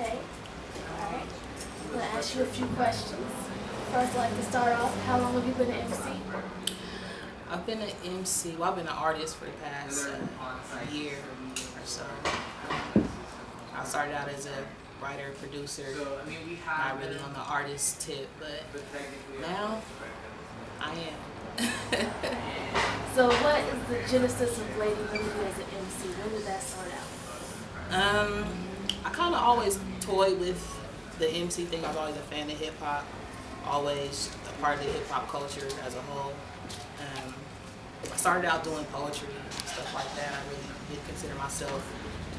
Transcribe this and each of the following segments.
Okay. Alright. I'm going to ask you a few questions. First, I'd like to start off, how long have you been an MC? I've been an MC, well, I've been an artist for the past year or so. I started out as a writer, producer, not really on the artist tip, but now I am. So what is the genesis of Lady Liberty as an MC? When did that start out? I kind of always toyed with the MC thing. I was always a fan of hip hop, always a part of the hip hop culture as a whole. I started out doing poetry and stuff like that. I really did consider myself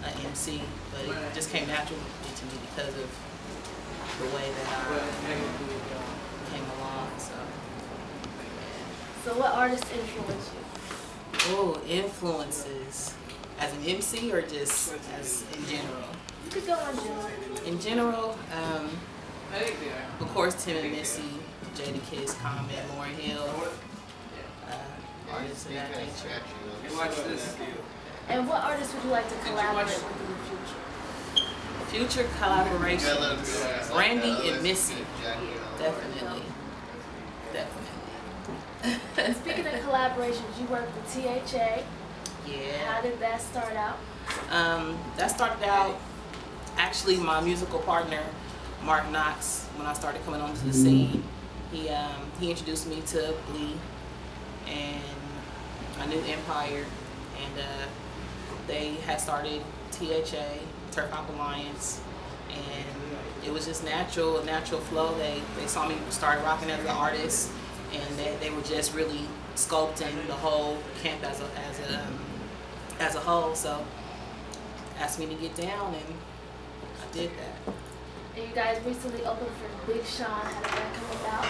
an MC, but it just came naturally to me because of the way that I came along. So what artists influenced you? Oh, influences. As an MC or just as in general? You could go in general. In general, of course, Tim and Missy, Jadakiss, Common, Lauryn Hill, artists of that nature. And what artists would you like to collaborate with in the future? Future collaborations, Brandy and Missy, definitely. Speaking of collaborations, you worked with THA. Yeah. How did that start out? That started out, actually my musical partner, Mark Knox, when I started coming onto the scene, he introduced me to Blee and I knew Empire, and they had started THA, Turf Hop Alliance, and it was just a natural flow. They saw me start rocking as an artist, and they were just really sculpting the whole camp as a whole. So asked me to get down, and I did that. And you guys recently opened for Big Sean. How did that come about?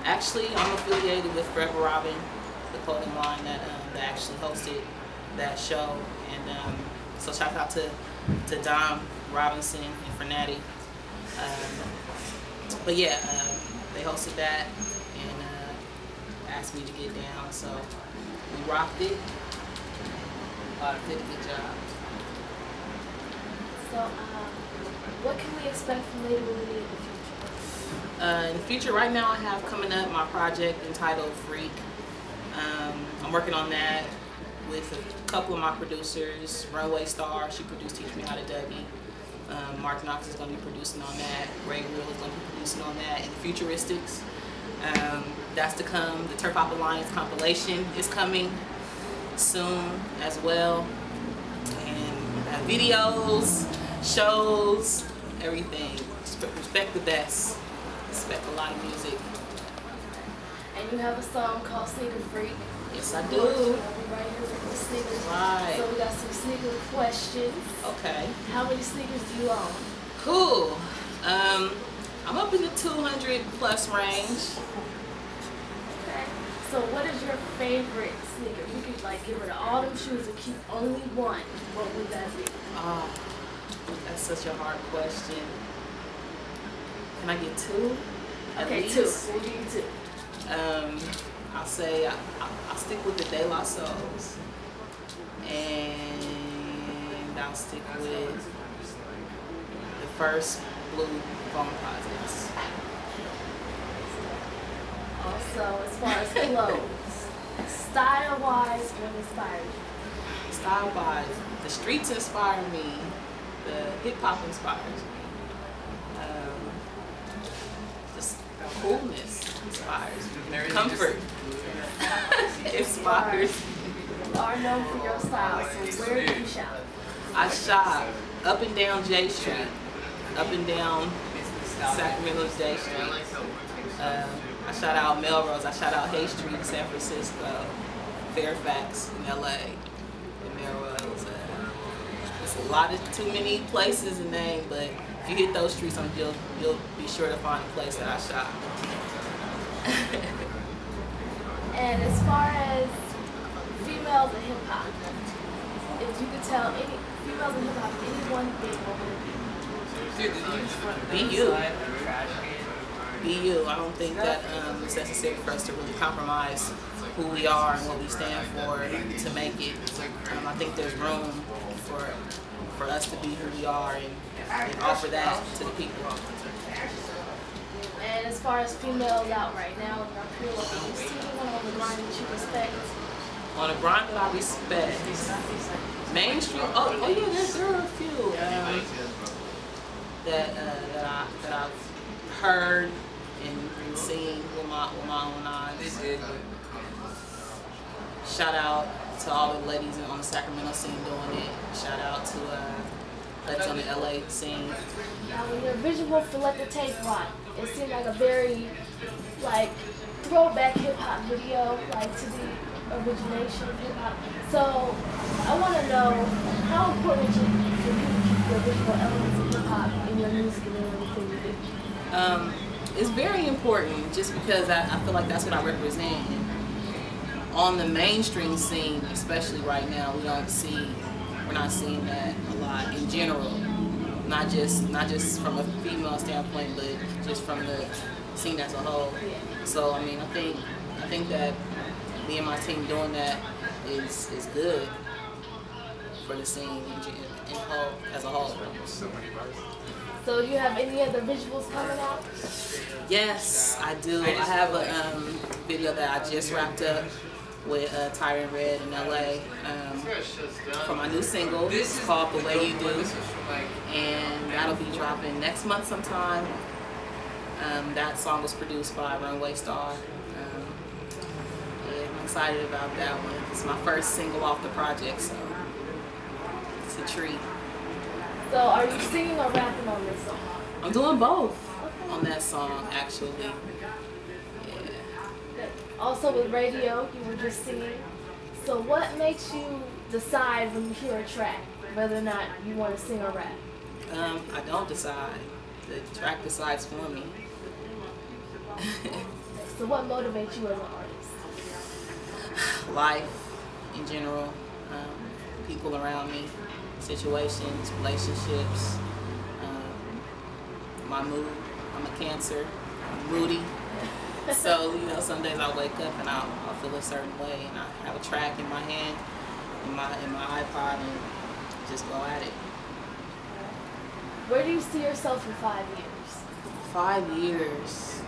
Actually, I'm affiliated with Forever Robin, the clothing line that actually hosted that show, and so shout out to Dom Robinson and Fernati. But yeah, they hosted that and asked me to get down, so we rocked it. Did a good job. So, what can we expect from Lady Liberty in the future? In the future, right now I have coming up my project entitled Freak. I'm working on that with a couple of my producers. Runway Star, she produced Teach Me How to Dougie. Mark Knox is going to be producing on that. Ray Real is going to be producing on that. And Futuristics, that's to come. The Turf Hop Alliance compilation is coming soon as well. And videos, shows, everything. Respect the best. Expect a lot of music. And you have a song called Sneaker Freak. Yes, I do. We'll be right here with the sneakers. Right. So we got some sneaker questions. Okay. How many sneakers do you own? Cool. I'm up in the 200 plus range. Okay. So what is your favorite sneaker? If you could like get rid of all them shoes and keep only one, what would that be? Oh, that's such a hard question. Can I get two? Okay, least? two. We'll give you two. I'll say I'll stick with the De La Souls, and I'll stick with the first blue foam posits. Also, as far as clothes, style-wise, what inspired you? Style-wise, the streets inspire me. The hip-hop inspires me. Just coolness inspires me. Comfort inspires me. You are known for your style, so where do you shop? I shop up and down J Street, up and down Sacramento J Street. I shout out Melrose, I shout out Hay Street in San Francisco, Fairfax in LA, and Melrose. It's a lot of too many places to name, but if you hit those streets, you'll be sure to find a place that I shop. And as far as females in hip hop, if you could tell any females in hip hop any one thing, what would it be? Be you. I don't think that it's necessary for us to really compromise who we are and what we stand for to make it. I think there's room for us to be who we are and offer that to the people. And as far as females out right now in our peer level, do you see anyone on the grind that you respect? On a grind that I respect, mainstream. Oh yeah, there are a few that I've heard and seen with my own eyes. Shout out to all the ladies on the Sacramento scene doing it. Shout out to ladies on the LA scene. Now, when your visual for Let the Tape Rock, it seemed like a very throwback hip hop video, to the origination of hip hop. So I want to know how important is it for you to keep the visual elements of hip hop in your music and in everything you do? It's very important, just because I feel like that's what I represent. And on the mainstream scene, especially right now, we're not seeing that a lot in general. Not just from a female standpoint, but just from the scene as a whole. So I mean, I think that me and my team doing that is good for the scene as a whole. So do you have any other visuals coming out? Yes, I do. I have a video that I just wrapped up with Tyrant Red in LA for my new single. It's called The Way You Do, and that'll be dropping next month sometime. That song was produced by Runway Star. Yeah, I'm excited about that one. It's my first single off the project, so it's a treat. So are you singing or rapping on this song? I'm doing both on that song, actually. Also with radio, you were just singing. So what makes you decide when you hear a track whether or not you want to sing or rap? I don't decide. The track decides for me. So what motivates you as an artist? Life in general, people around me, situations, relationships, my mood. I'm a Cancer, I'm moody. So, some days I wake up and I'll feel a certain way, and I have a track in my hand, in my iPod, and just go at it. Where do you see yourself in 5 years? 5 years.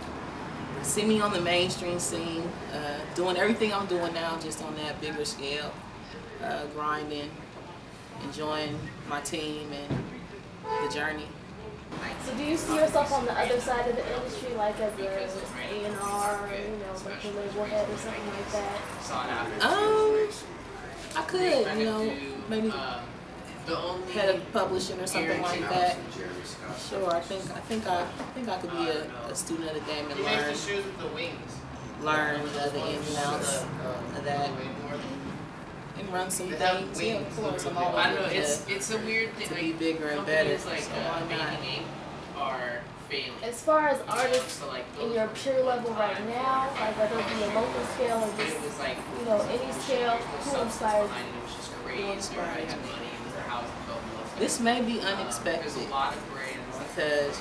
See me on the mainstream scene, doing everything I'm doing now, just on that bigger scale, grinding, enjoying my team and the journey. So do you see yourself on the other side of the industry, like as an A&R, like a label head or something like that? I could, maybe head of publishing or something like that. Sure, I think I could be a student of the game and learn the ins and outs of that. And run some things. Yeah, of course. I'm always I know it's a weird thing to be bigger and better. Like so why not? Are failing. As far as artists in your peer level right now, whether it be a local scale or just any scale, who inspires you? This may be unexpected because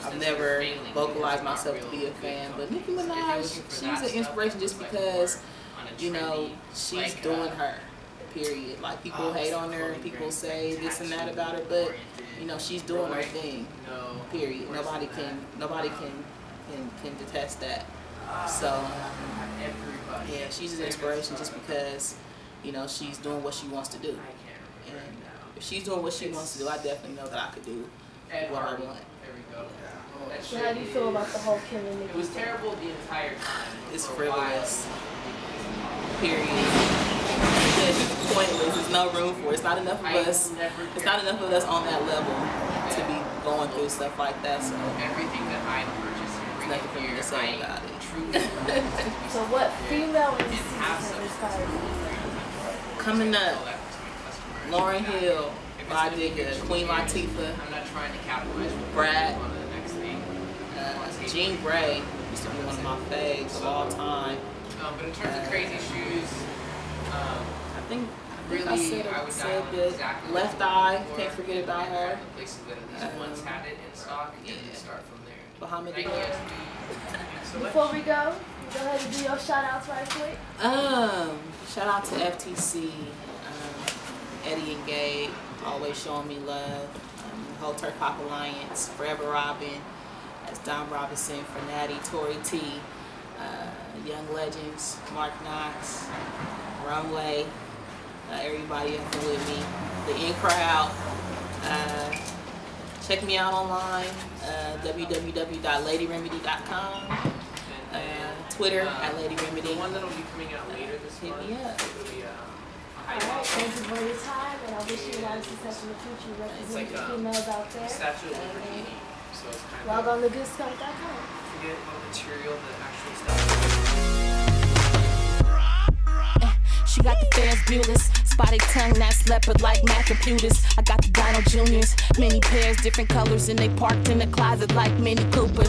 I've never vocalized myself to be a fan, but Nicki Minaj, she's an inspiration just because she's doing her, period. Like, people hate on her, people say this and that about her, but she's doing her thing, period. Nobody can detest that. So yeah, she's an inspiration just because she's doing what she wants to do, and if she's doing what she wants to do, I definitely know that I could do what I want. So how do you feel about the whole killing Nicki? It was terrible the entire time. It's frivolous. Period. It's pointless. There's no room for it. It's not enough of us. It's not enough of us on that level to be going through stuff like that. So everything that I purchased there's nothing for me to say about it. So what female MCs have inspired you? Coming up, Lauryn Hill, Rah Digga, Queen Latifah, I'm not trying to capitalize Brad, on the next thing. Jean Grey used to be one of my faves of all time. But in terms of crazy shoes, I think really, I said that exactly Left Eye, can't forget about her. Places that at least once had it in stock, and then start from there. Muhammad Thank Ali. you. Before we go ahead and do your shout outs right quick. Shout out to FTC, Eddie and Gabe, always showing me love. The whole Turf Pop Alliance, Forever Robin, that's Don Robinson, Fernati, Tori T, Young Legends, Mark Knox, Runway, everybody up with me, the In Crowd. Check me out online, www.ladyremedy.com, Twitter @LadyRemedy. The one that'll be coming out later this month. Hit me up. It'll be Alright, thank you for your time, and I wish you a lot of success in the future representing the females out there. Statue of Liberty. So it's kind of Log on to goodskunk.com. forget what material the actual stuff. She got the Ferris Bueller's, spotted tongue, that's leopard like Mac computers. I got the Dino Juniors, many pairs, different colors, and they parked in the closet like Mini Coopers.